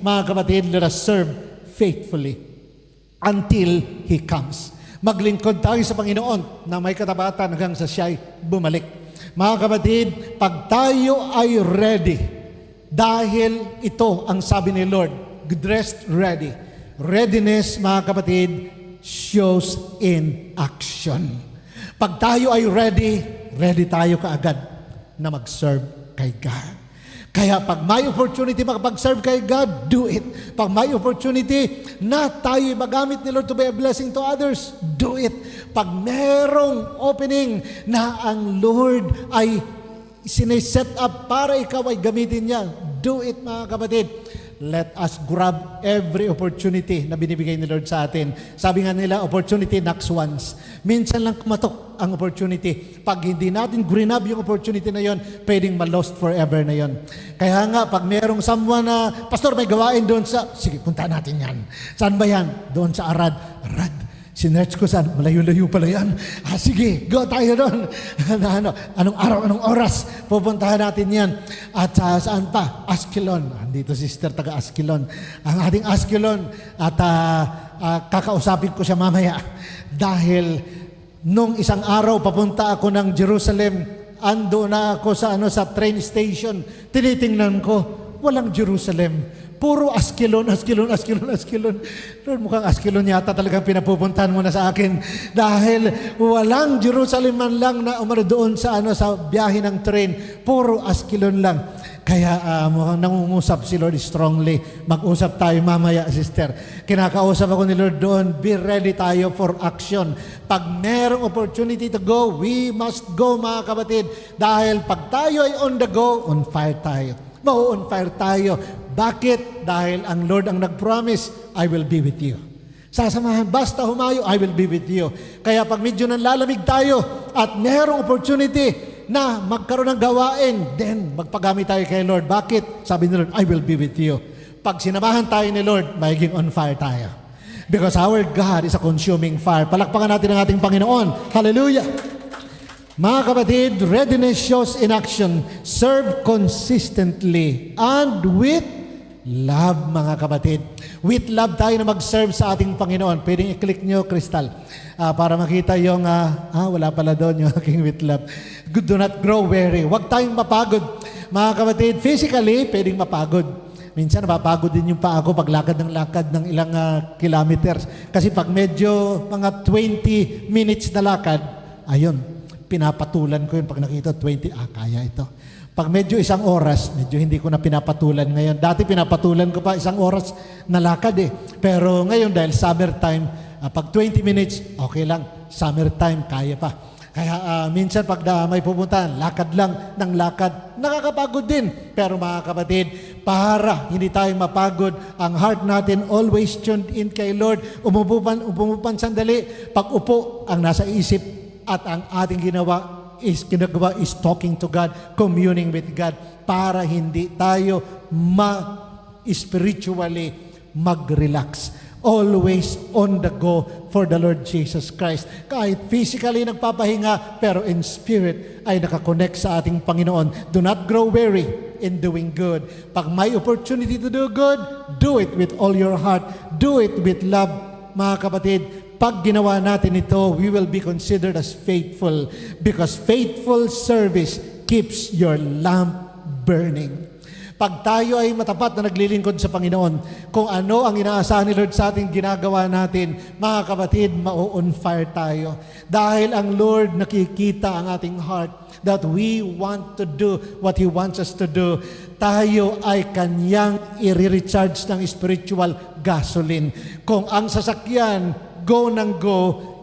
mga kapatid, let us serve faithfully until He comes. Maglingkod tayo sa Panginoon na may katapatan hanggang sa siya'y bumalik. Mga kapatid, pag tayo ay ready, dahil ito ang sabi ni Lord, dressed ready. Readiness, mga kapatid, shows in action. Pag tayo ay ready, ready tayo kaagad na mag-serve kay God. Kaya pag may opportunity makapag-serve kay God, do it. Pag may opportunity na tayo magamit ni Lord to be a blessing to others, do it. Pag merong opening na ang Lord ay sineset up para ikaw ay gamitin niya, do it, mga kapatid. Let us grab every opportunity na binibigay ni Lord sa atin. Sabi nga nila, opportunity knocks once. Minsan lang kumatok ang opportunity. Pag hindi natin grab yung opportunity na yon, pwedeng ma-lost forever na yon. Kaya nga, pag merong someone na, Pastor, may gawain doon sa, sige, punta natin yan. Saan ba yan? Doon sa Arad. Arad. Sinerch ko saan, malayo-layo pala yan. Sige, go tayo doon. Anong araw, anong oras, pupuntahan natin yan. At saan pa? Askelon. Andito sister, taga Askelon. Ang ating Askelon. At kakausapin ko siya mamaya. Dahil nung isang araw, papunta ako ng Jerusalem, ando na ako sa train station. Tinitingnan ko, walang Jerusalem. Puro Askelon, Askelon, Askelon, Askelon. Lord, mukhang Askelon yata talagang pinapupuntahan mo na sa akin. Dahil walang Jerusalem man lang na umano doon sa biyahe ng train. Puro Askelon lang. Kaya mukhang nangungusap si Lord strongly. Mag-usap tayo mamaya, sister. Kinakausap ako ni Lord doon. Be ready tayo for action. Pag merong opportunity to go, we must go, mga kapatid. Dahil pag tayo ay on the go, on fire tayo. On fire tayo. Bakit? Dahil ang Lord ang nag-promise, I will be with you. Sasamahan, basta humayo, I will be with you. Kaya pag medyo nanlalamig tayo at merong opportunity na magkaroon ng gawain, then magpagamit tayo kay Lord. Bakit? Sabi ni Lord, I will be with you. Pag sinamahan tayo ni Lord, magiging on fire tayo. Because our God is a consuming fire. Palakpakan natin ang ating Panginoon. Hallelujah! Mga kapatid, readiness shows in action. Serve consistently and with love, mga kapatid. With love tayo na mag-serve sa ating Panginoon. Pwedeng i-click nyo, Crystal, para makita yung, wala pala doon yung aking with love. Do not grow weary. Huwag tayong mapagod. Mga kapatid, physically, pwedeng mapagod. Minsan, napapagod din yung paa ko pag lakad ng ilang kilometers. Kasi pag medyo mga 20 minutes na lakad, ayun, pinapatulan ko yun pag nakita 20, kaya ito. Pag medyo isang oras, medyo hindi ko na pinapatulan ngayon. Dati pinapatulan ko pa isang oras na lakad Pero ngayon dahil summertime, pag 20 minutes, okay lang. Summertime, kaya pa. Kaya minsan pag may pupuntahan, lakad lang ng lakad, nakakapagod din. Pero mga kapatid, para hindi tayo mapagod, ang heart natin always tuned in kay Lord. Umupupan sandali, pag upo, ang nasa isip, at ang ating ginagawa is talking to God, communing with God, para hindi tayo spiritually mag-relax. Always on the go for the Lord Jesus Christ. Kahit physically nagpapahinga, pero in spirit ay nakakonect sa ating Panginoon. Do not grow weary in doing good. Pag may opportunity to do good, do it with all your heart. Do it with love, mga kapatid. Pag ginawa natin ito, we will be considered as faithful because faithful service keeps your lamp burning. Pag tayo ay matapat na naglilingkod sa Panginoon, kung ano ang inaasahan ni Lord sa ating ginagawa natin, mga kapatid, on fire tayo. Dahil ang Lord nakikita ang ating heart that we want to do what He wants us to do. Tayo ay kanyang i-recharge ng spiritual gasoline. Kung ang sasakyan go ng go,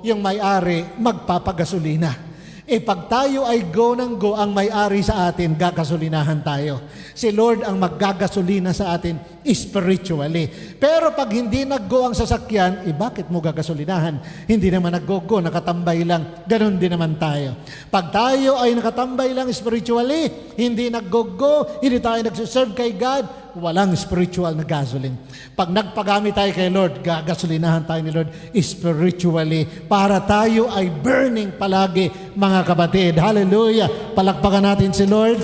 yung may-ari magpapagasolina. Pag tayo ay go ng go, ang may-ari sa atin, gagasolinahan tayo. Si Lord ang maggagasolina sa atin spiritually. Pero pag hindi nag-go ang sasakyan, bakit mo gagasolinahan? Hindi naman nag-go, nakatambay lang. Ganon din naman tayo. Pag tayo ay nakatambay lang spiritually, hindi nag-go, hindi tayo nagsiserve kay God, walang spiritual na gasoline. Pag nagpagamit tayo kay Lord, gagasolinahan tayo ni Lord spiritually para tayo ay burning palagi, mga kapatid. Hallelujah! Palakpakan natin si Lord.